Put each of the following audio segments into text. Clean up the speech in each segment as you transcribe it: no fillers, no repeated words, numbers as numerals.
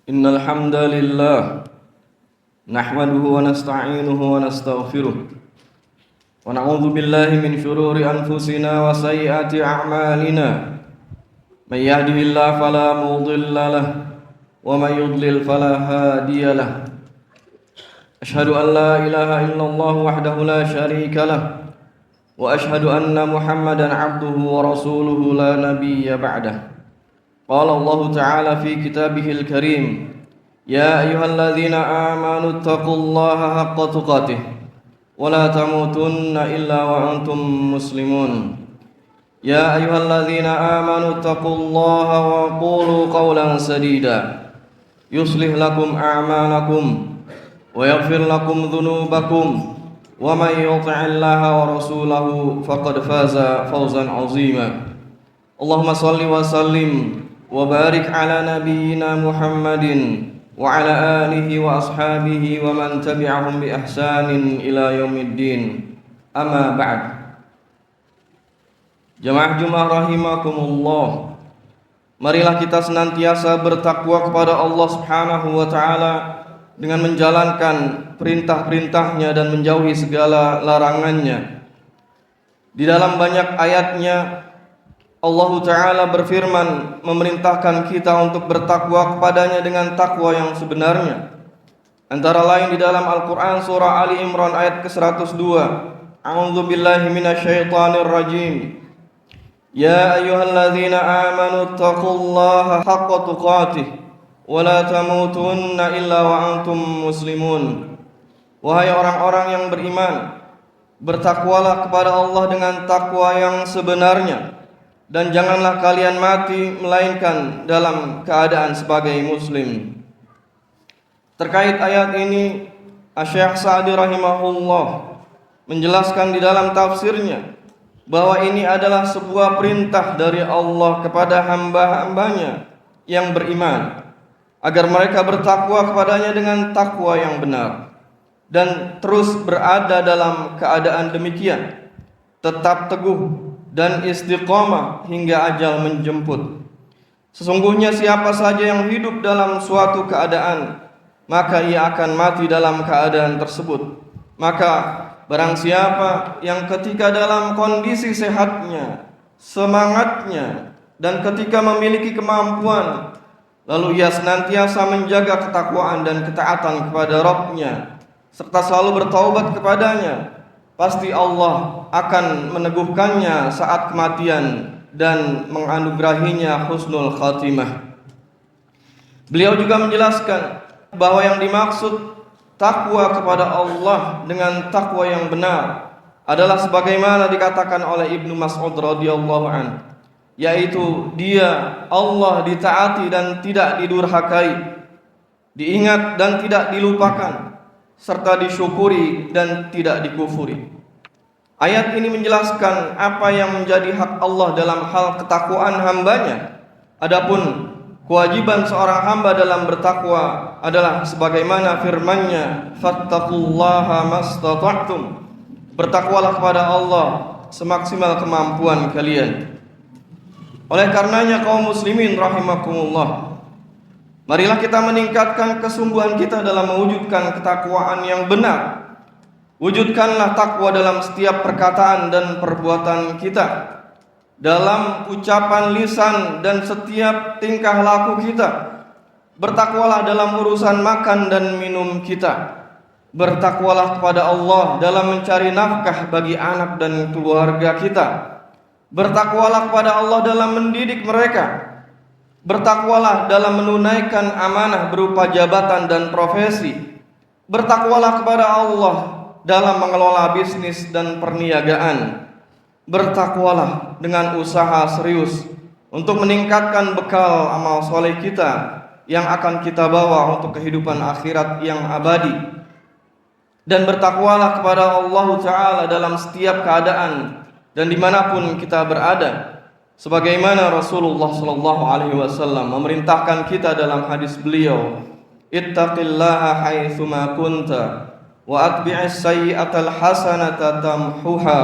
Innal hamdalillah nahmaduhu wa nasta'inuhu wa nastaghfiruh wa na'udzu billahi min shururi anfusina wa sayyiati a'malina may yahdihillahu fala mudilla lahu wa may yudlil fala hadiya lahu ashhadu an la ilaha illallah wahdahu la syarika lahu wa ashhadu anna muhammadan 'abduhu wa rasuluhu la nabiyya ba'dahu. Qala Allah Ta'ala fi kitabihil karim, ya ayyuhalladzina amanu taqullaha haqqa tuqatih wa la tamutunna illa wa antum muslimun. Ya ayyuhalladzina amanu taqullaha wa qulu qawlan sadida yuslih lakum a'malakum wa yaghfir lakum dhunubakum wa may yuti'illaha wa rasulahu faqad faza fawzan 'azima. Allahumma shalli wa sallim wa barik ala nabiyyina Muhammadin wa ala alihi wa ashabihi wa man tabi'ahum bi ihsanin ila yaumiddin. Amma ba'd. Jamaah rahimakumullah, marilah kita senantiasa bertakwa kepada Allah Subhanahu wa taala dengan menjalankan perintah-perintahnya dan menjauhi segala larangannya. Di dalam banyak ayatnya Allah Ta'ala berfirman memerintahkan kita untuk bertakwa kepadanya dengan takwa yang sebenarnya. Antara lain di dalam Al-Quran surah Ali Imran ayat ke-102, A'udzu billahi minasyaitonir rajim. Ya ayyuhalladzina amanu taqullaha haqqa tuqatih wa la tamutunna illa wa antum muslimun. Wahai orang-orang yang beriman, bertakwalah kepada Allah dengan takwa yang sebenarnya, dan janganlah kalian mati melainkan dalam keadaan sebagai muslim. Terkait ayat ini, Asy-Syaikh Sa'di rahimahullah menjelaskan di dalam tafsirnya bahwa ini adalah sebuah perintah dari Allah kepada hamba-hambanya yang beriman agar mereka bertakwa kepadanya dengan takwa yang benar dan terus berada dalam keadaan demikian, tetap teguh dan istiqamah hingga ajal menjemput. Sesungguhnya siapa saja yang hidup dalam suatu keadaan, maka ia akan mati dalam keadaan tersebut. Maka barang siapa yang ketika dalam kondisi sehatnya, semangatnya, dan ketika memiliki kemampuan, lalu ia senantiasa menjaga ketakwaan dan ketaatan kepada Rabb-Nya serta selalu bertaubat kepadanya, pasti Allah akan meneguhkannya saat kematian dan menganugerahinya husnul khatimah. Beliau juga menjelaskan bahwa yang dimaksud takwa kepada Allah dengan takwa yang benar adalah sebagaimana dikatakan oleh Ibnu Mas'ud radhiyallahu anhu, yaitu dia Allah ditaati dan tidak didurhakai, diingat dan tidak dilupakan, serta disyukuri dan tidak dikufuri. Ayat ini menjelaskan apa yang menjadi hak Allah dalam hal ketakwaan hambanya. Adapun kewajiban seorang hamba dalam bertakwa adalah sebagaimana firman-Nya, fattaqullaha mastata'tum. Bertakwalah kepada Allah semaksimal kemampuan kalian. Oleh karenanya kaum muslimin rahimakumullah, marilah kita meningkatkan kesungguhan kita dalam mewujudkan ketakwaan yang benar. Wujudkanlah takwa dalam setiap perkataan dan perbuatan kita, dalam ucapan lisan dan setiap tingkah laku kita. Bertakwalah dalam urusan makan dan minum kita. Bertakwalah kepada Allah dalam mencari nafkah bagi anak dan keluarga kita. Bertakwalah kepada Allah dalam mendidik mereka. Bertakwalah dalam menunaikan amanah berupa jabatan dan profesi. Bertakwalah kepada Allah dalam mengelola bisnis dan perniagaan. Bertakwalah dengan usaha serius untuk meningkatkan bekal amal soleh kita yang akan kita bawa untuk kehidupan akhirat yang abadi. Dan bertakwalah kepada Allah Ta'ala dalam setiap keadaan dan dimanapun kita berada. sebagaimana Rasulullah sallallahu alaihi wasallam memerintahkan kita dalam hadis beliau, ittaqillaha haitsu ma kunta wa atbi'is sayyi'atal hasanata tamhuha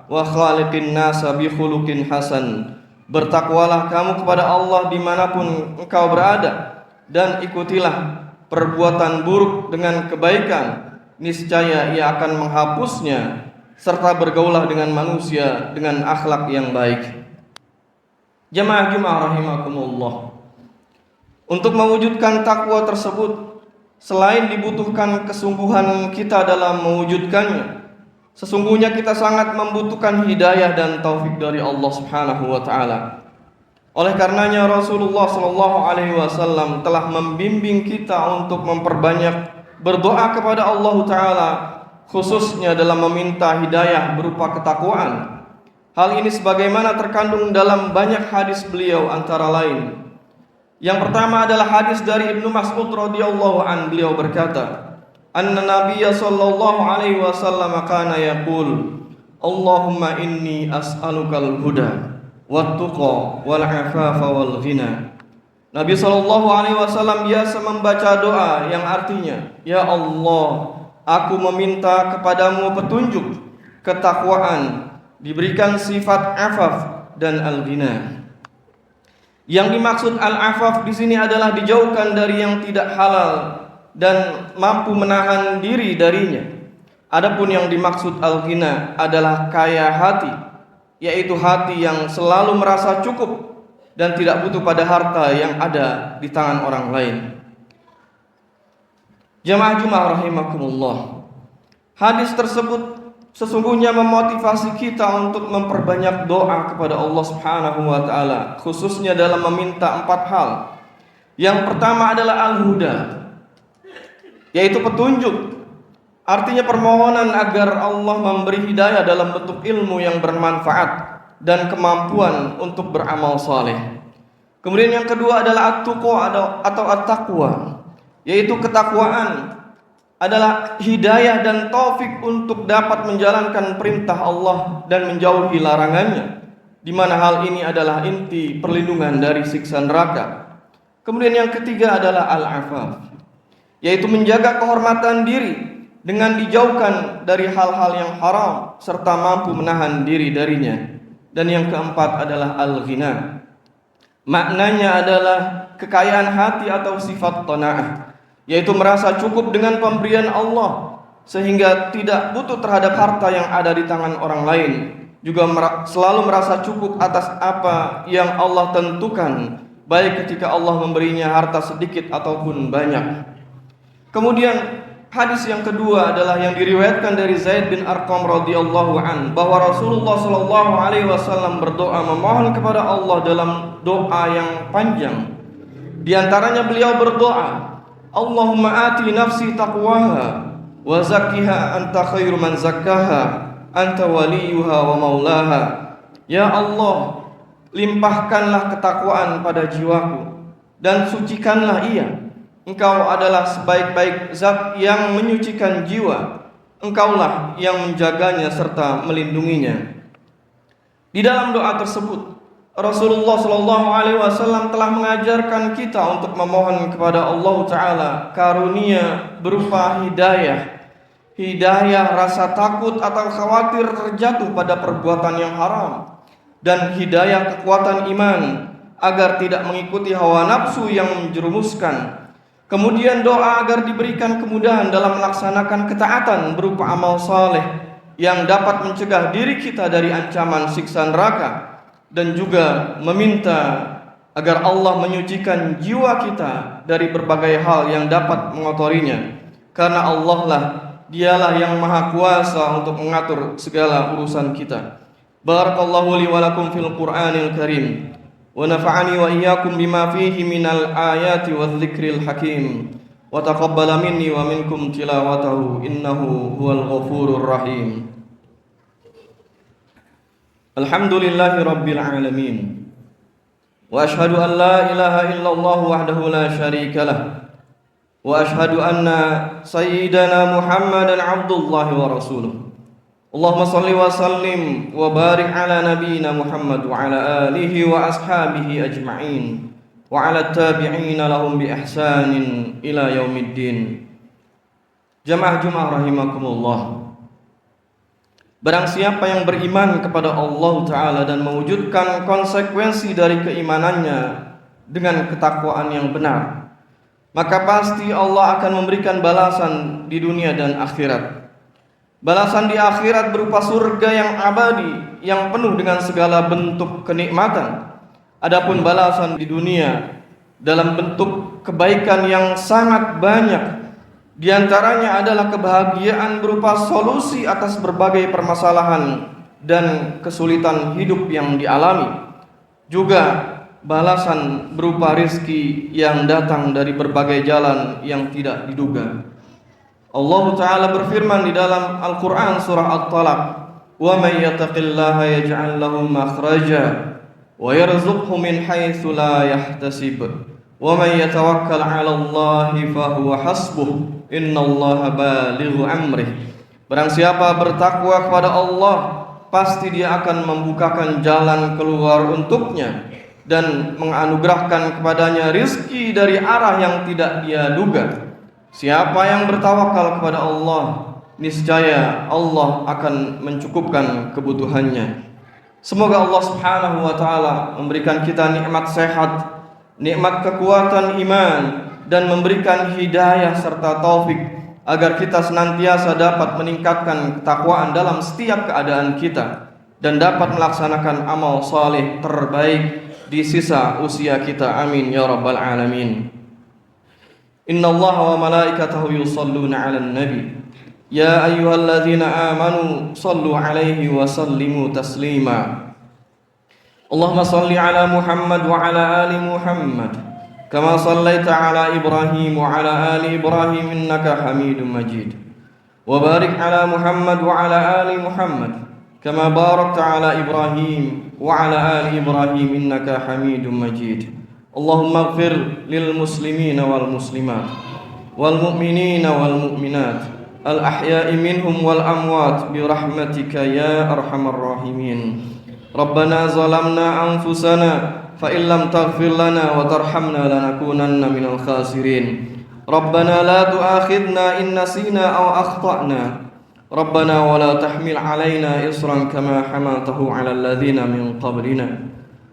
wa khaliqin nasa bi khuluqin hasan. Bertakwalah kamu kepada Allah dimanapun engkau berada, dan ikutilah perbuatan buruk dengan kebaikan, niscaya ia akan menghapusnya, serta bergaulah dengan manusia dengan akhlak yang baik. Jamaah rahimakumullah, untuk mewujudkan takwa tersebut, selain dibutuhkan kesungguhan kita dalam mewujudkannya, sesungguhnya kita sangat membutuhkan hidayah dan taufik dari Allah Subhanahu wa taala. Oleh karenanya Rasulullah sallallahu alaihi wasallam telah membimbing kita untuk memperbanyak berdoa kepada Allah taala, khususnya dalam meminta hidayah berupa ketakwaan. Hal ini sebagaimana terkandung dalam banyak hadis beliau, antara lain. Yang pertama adalah hadis dari Ibnu Mas'ud radhiyallahu an, beliau berkata, anna nabiyya sallallahu alaihi wasallam kana yaqul, Allahumma inni as'alukal huda wat-tuqa wal 'afafa wal ghina. Nabi sallallahu alaihi wasallam biasa membaca doa yang artinya, ya Allah, aku meminta kepadamu petunjuk, ketakwaan, diberikan sifat afaf dan al-ghina. Yang dimaksud al-afaf di sini adalah dijauhkan dari yang tidak halal dan mampu menahan diri darinya. Adapun yang dimaksud al-ghina adalah kaya hati, yaitu hati yang selalu merasa cukup dan tidak butuh pada harta yang ada di tangan orang lain. Jamaah rahimakumullah, hadis tersebut sesungguhnya memotivasi kita untuk memperbanyak doa kepada Allah Subhanahu wa taala, khususnya dalam meminta 4 hal. Yang pertama adalah al-huda, yaitu petunjuk. Artinya permohonan agar Allah memberi hidayah dalam bentuk ilmu yang bermanfaat dan kemampuan untuk beramal saleh. Kemudian yang kedua adalah at-tuqa atau at-taqwa, yaitu ketakwaan adalah hidayah dan taufik untuk dapat menjalankan perintah Allah dan menjauhi larangannya, di mana hal ini adalah inti perlindungan dari siksa neraka. Kemudian yang ketiga adalah al-afaf, yaitu menjaga kehormatan diri dengan dijauhkan dari hal-hal yang haram serta mampu menahan diri darinya. Dan yang keempat adalah al-ghina. Maknanya adalah kekayaan hati atau sifat qanaah, yaitu merasa cukup dengan pemberian Allah sehingga tidak butuh terhadap harta yang ada di tangan orang lain, juga selalu merasa cukup atas apa yang Allah tentukan, baik ketika Allah memberinya harta sedikit ataupun banyak. Kemudian hadis yang kedua adalah yang diriwayatkan dari Zaid bin Arqam radhiyallahu an, bahwa Rasulullah sallallahu alaihi wasallam berdoa memohon kepada Allah dalam doa yang panjang. Di antaranya beliau berdoa, Allahumma ati nafsi taqwaha wa zakkiha anta khairu man zakkaha anta waliyuha wa maulaha. Ya Allah, limpahkanlah ketakwaan pada jiwaku dan sucikanlah ia. Engkau adalah sebaik-baik zat yang menyucikan jiwa. Engkaulah yang menjaganya serta melindunginya. Di dalam doa tersebut, Rasulullah sallallahu alaihi wasallam telah mengajarkan kita untuk memohon kepada Allah taala karunia berupa hidayah rasa takut atau khawatir terjatuh pada perbuatan yang haram, dan hidayah kekuatan iman agar tidak mengikuti hawa nafsu yang menjerumuskan. Kemudian doa agar diberikan kemudahan dalam melaksanakan ketaatan berupa amal saleh yang dapat mencegah diri kita dari ancaman siksa neraka, dan juga meminta agar Allah menyucikan jiwa kita dari berbagai hal yang dapat mengotorinya, karena Allah lah, dialah yang maha kuasa untuk mengatur segala urusan kita. Barakallahu li wa lakum fil Qur'anil Karim, wa nafa'ani wa iyyakum bima fihi minal ayati wadh-dhikril hakim, wa taqabbala minni wa minkum tilawatahu innahu huwal ghafurur rahim. Alhamdulillahi rabbil alamin, wa ashhadu an la ilaha illallah wahdahu la syarika lah, wa ashhadu anna sayyidana Muhammadan abdullahi wa rasuluh. Allahumma salli wa sallim wa barik ala nabiyyina Muhammad wa ala alihi wa ashabihi ajma'in wa ala tabi'ina lahum bi ihsanin ila yaumiddin. Jamaah Jumat rahimakumullah. Barang siapa yang beriman kepada Allah Ta'ala dan mewujudkan konsekuensi dari keimanannya dengan ketakwaan yang benar, maka pasti Allah akan memberikan balasan di dunia dan akhirat. Balasan di akhirat berupa surga yang abadi, yang penuh dengan segala bentuk kenikmatan. Adapun balasan di dunia dalam bentuk kebaikan yang sangat banyak. Di antaranya adalah kebahagiaan berupa solusi atas berbagai permasalahan dan kesulitan hidup yang dialami. Juga balasan berupa rizki yang datang dari berbagai jalan yang tidak diduga. Allah Ta'ala berfirman di dalam Al-Quran surah At-Talaq, "Wa may yattaqillaha yaj'al lahu makhraja wa yarzuqhu min haitsu la yahtasib wa may yatawakkal 'ala Allahi fa huwa hasbuh innallaha balighu amrih." Barang siapa bertakwa kepada Allah, pasti dia akan membukakan jalan keluar untuknya dan menganugerahkan kepadanya rizki dari arah yang tidak dia duga. Siapa yang bertawakal kepada Allah, niscaya Allah akan mencukupkan kebutuhannya. Semoga Allah Subhanahu wa Ta'ala memberikan kita nikmat sehat, nikmat kekuatan iman, dan memberikan hidayah serta taufik agar kita senantiasa dapat meningkatkan ketakwaan dalam setiap keadaan kita dan dapat melaksanakan amal saleh terbaik di sisa usia kita. Amin ya rabbal alamin. Inna Allah wa malaikatahu yusalluna 'alan nabi ya ayyuhalladzina amanu sallu 'alaihi wa sallimu taslima. Allahumma salli 'ala Muhammad wa 'ala ali Muhammad kama sallaita 'ala Ibrahim wa 'ala ali Ibrahim innaka Hamidum Majid. Wa barik 'ala Muhammad wa 'ala ali Muhammad kama barakta 'ala Ibrahim wa 'ala ali Ibrahim innaka Hamidum Majid. Allahumma ighfir lil muslimina wal muslimat wal mu'minina wal mu'minat al ahya'i minhum wal amwat bi rahmatika ya arhamar rahimin. Rabbana zalamna anfusana fa in lam taghfir lana wa tarhamna lanakunanna minal khasirin. Rabbana la tu'akhidna in nasina aw akhtana. Rabbana wa la tahmil alaina isran kama hamaltahu 'alal ladzina min qablina.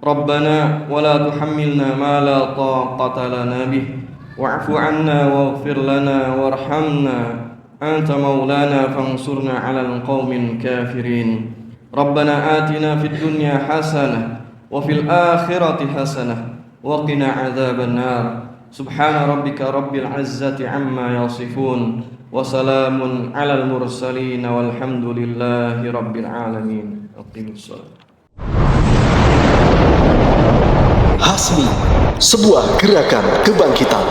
Rabbana wa la tuhammilna ma la taqata lana bih wa'fu 'anna waghfir lana warhamna anta maulana fansurna 'alal qaumil kafirin. Rabbana atina fid dunya hasanah wa fil akhirati hasanah wa qina 'adzaban nar. Subhana rabbika rabbil 'izzati 'amma yasifun wa salamun 'alal mursalin walhamdulillahi rabbil alamin. Aqimus shalah. Hasmi, sebuah gerakan kebangkitan.